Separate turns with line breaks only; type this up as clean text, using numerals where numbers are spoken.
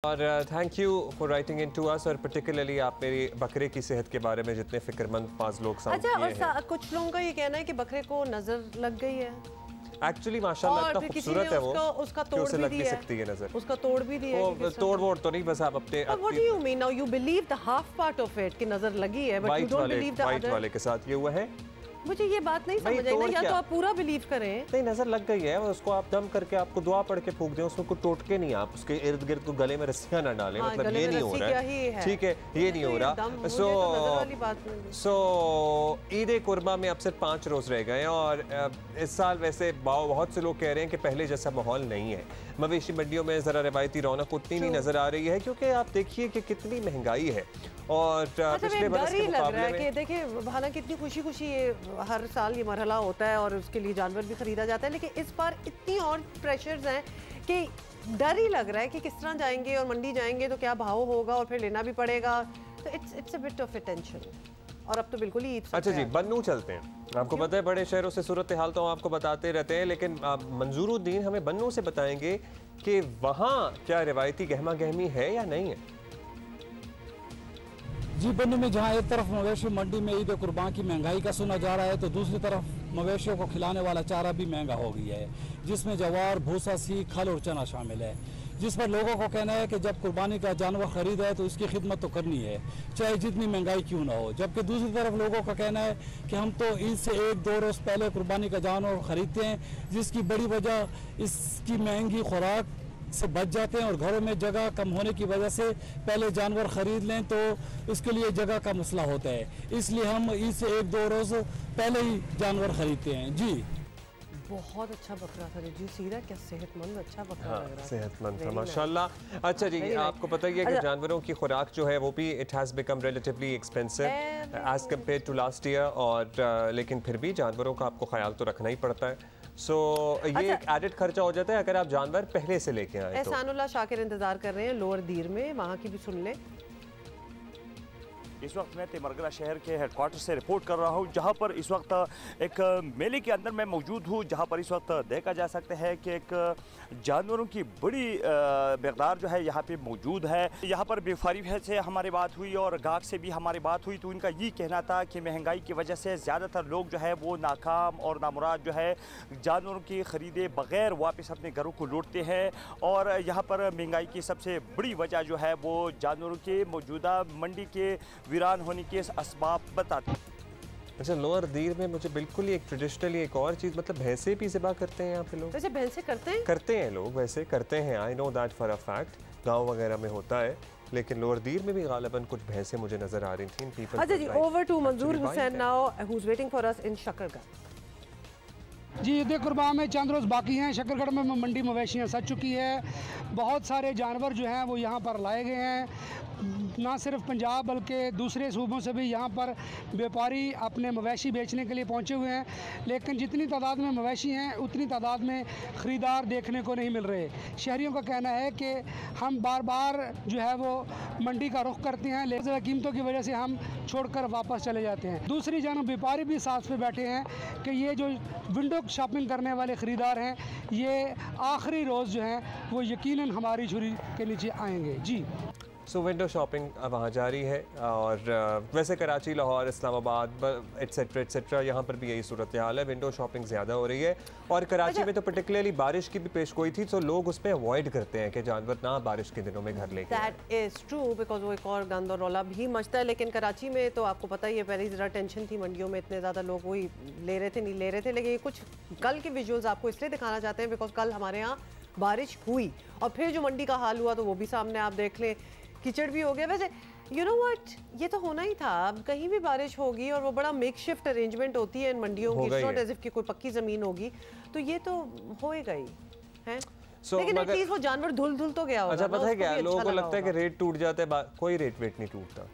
और thank you for writing in to us और particularly आप मेरी बकरे की सेहत के बारे में जितने फिक्रमंद 5 लोग साउंड किए हैं।
और कुछ लोगों का ये कहना है कि बकरे को नजर लग गई है।
एक्चुअली माशाल्लाह इतना खूबसूरत है वो
उसका तोड़
उसे
भी
लग
दिया
सकती है नजर।
उसका तोड़ भी दिया है।
तोड़ वोड़ तो नहीं, बस आप अपने
what do you mean now you believe the half part of it कि नजर लगी है but you don't believe the
white वाले के साथ ये हुआ है।
मुझे ये बात नहीं समझ आई ना, या तो आप पूरा बिलीव करें।
नहीं, नजर लग गई है उसको आप दम करके आपको दुआ पढ़ के फूंक दें, उसको कुछ टोटके नहीं, आप उसके इर्द गिर्द को गले में रस्सियां ना डालें। मतलब ये नहीं हो रहा है, ठीक है, ये नहीं हो रहा। सो ईद कुर्बा में अब सिर्फ 5 रोज रह गए और इस साल वैसे बहुत से लोग कह रहे हैं कि पहले जैसा माहौल नहीं है। मवेशी मंडियों में जरा रवायती रौनक उतनी नहीं नजर आ रही है क्योंकि आप देखिए कि कितनी महंगाई है और पिछले बरस के मुकाबले में
देखिए हालांकि इतनी खुशी खुशी ये हर साल ये मरहला होता है और उसके लिए जानवर भी खरीदा जाता है, लेकिन इस बार इतनी और प्रेशर्स हैं कि डर ही लग रहा है कि किस तरह जाएंगे और मंडी जाएंगे तो क्या भाव होगा और फिर लेना भी पड़ेगा, तो it's a bit of a tension. और अब तो बिल्कुल ही
अच्छा जी, बन्नू चलते हैं। आपको पता है बड़े शहरों से सूरत हाल तो आपको बताते रहते हैं, लेकिन मंजूरुद्दीन हमें बन्नू से बताएंगे कि वहाँ क्या रिवायती गहमा गहमी है या नहीं है।
जी, बन्नू में जहाँ एक तरफ मवेशी मंडी में ईद कुर्बान की महंगाई का सुना जा रहा है तो दूसरी तरफ मवेशियों को खिलाने वाला चारा भी महंगा हो गया है, जिसमें जवार, भूसा, सीख, खल और चना शामिल है, जिस पर लोगों को कहना है कि जब कुर्बानी का जानवर खरीदा है तो इसकी खिदमत तो करनी है, चाहे जितनी महंगाई क्यों ना हो। जबकि दूसरी तरफ लोगों का कहना है कि हम तो ईद से 1-2 रोज़ पहले कुर्बानी का जानवर खरीदते हैं, जिसकी बड़ी वजह इसकी महंगी खुराक से बच जाते हैं और घरों में जगह कम होने की वजह से पहले जानवर खरीद लें तो इसके लिए जगह का मसला होता है, इसलिए हम ईद से 1-2 रोज़ पहले ही जानवर खरीदते हैं। जी,
बहुत अच्छा बकरा था जी, सीधा क्या सेहतमंद अच्छा बकरा लग रहा है,
सेहतमंद था माशाल्लाह। अच्छा जी, आपको पता ही है कि जानवरों की खुराक जो है वो भी it has become relatively expensive as compared to last year, और लेकिन फिर भी जानवरों का आपको ख्याल तो रखना ही पड़ता है। ये एक एडेड खर्चा हो जाता है अगर आप जानवर पहले से लेके आए।
एहसानुल्लाह शाकिर इंतजार कर रहे हैं लोअर दीर में, वहाँ की भी सुन लें।
इस वक्त मैं तिमरगला शहर के हेडक्वार्टर से रिपोर्ट कर रहा हूँ, जहाँ पर इस वक्त एक मेले के अंदर मैं मौजूद हूँ, जहाँ पर इस वक्त देखा जा सकता है कि एक जानवरों की बड़ी मकदार जो है यहाँ पे मौजूद है। यहाँ पर व्यापारी से हमारी बात हुई और गाहक से भी हमारी बात हुई तो उनका ये कहना था कि महंगाई की वजह से ज़्यादातर लोग जो है वो नाकाम और नामुराद जो है जानवरों की खरीदे बग़ैर वापस अपने घरों को लौटते हैं, और यहाँ पर महंगाई की सबसे बड़ी वजह जो है वो जानवरों के मौजूदा मंडी के वीरान होने के असबाब बताते हैं।
अच्छा, लोअर दीर में मुझे बिल्कुल ही एक ट्रेडिशनली एक और चीज़, मतलब भैंसे भी ज़िबा करते हैं यहाँ पे लोग।
वैसे भैंसे करते हैं
लोग, वैसे करते हैं, I know that for a fact, गांव वगैरह में होता है, लेकिन लोअर दीर में भी गालिबन कुछ भैंसे मुझे नजर आ रही थी। पीपल
अच्छा जी, over to Manzoor Hussain now who is waiting for us in Shakargarh.
जी, ईद कुर्बान में चंद रोज़ बाकी हैं। शकरगढ़ में मंडी मवेशियाँ सज चुकी है, बहुत सारे जानवर जो हैं वो यहाँ पर लाए गए हैं, ना सिर्फ पंजाब बल्कि दूसरे सूबों से भी यहाँ पर व्यापारी अपने मवेशी बेचने के लिए पहुँचे हुए हैं, लेकिन जितनी तादाद में मवेशी हैं उतनी तादाद में ख़रीदार देखने को नहीं मिल रहे। शहरियों का कहना है कि हम बार बार जो है वो मंडी का रुख करते हैं, लेकिन कीमतों की वजह से हम छोड़कर वापस चले जाते हैं। दूसरी जानब व्यापारी भी साथ पे बैठे हैं कि ये जो विंडो शॉपिंग करने वाले ख़रीदार हैं ये आखिरी रोज़ जो हैं वो यकीनन हमारी छुरी के नीचे आएंगे। जी,
विंडो शॉपिंग वहाँ जारी है, और वैसे कराची, लाहौर, इस्लामाबाद एट्सेट्रा एट्सेट्रा यहाँ पर भी यही सूरत हाल है, विंडो शॉपिंग ज़्यादा हो रही है। और कराची में तो पर्टिकुलरली बारिश की भी पेश गोई थी तो लोग उस पर अवॉइड करते हैं कि जानवर ना बारिश के दिनों में घर लेके।
दैट इज़ ट्रू, बिकॉज वो एक और गंद और रौला भी मचता है। लेकिन कराची में तो आपको पता ही है, पहले ज़रा टेंशन थी मंडियों में, इतने ज़्यादा लोग वही ले रहे थे नहीं ले रहे थे, लेकिन ये कुछ कल के विजुअल्स आपको इसलिए दिखाना चाहते हैं बिकॉज कल हमारे यहाँ बारिश हुई और फिर जो मंडी का हाल हुआ तो वो भी सामने आप देख लें, कीचड़ भी हो गया। वैसे यू नो व्हाट, ये तो होना ही था, अब कहीं भी बारिश होगी और वो बड़ा मेकशिफ्ट अरेंजमेंट होती है इन मंडियों की, नॉट एज इफ कि कोई पक्की ज़मीन होगी, तो ये तो होएगा ही है। लेकिन एटलीस्ट वो जानवर धुल तो गया होगा।
अच्छा, पता है क्या, लोगों को लगता है कि रेट टूट जाता है, कोई रेट वेट नहीं टूटता।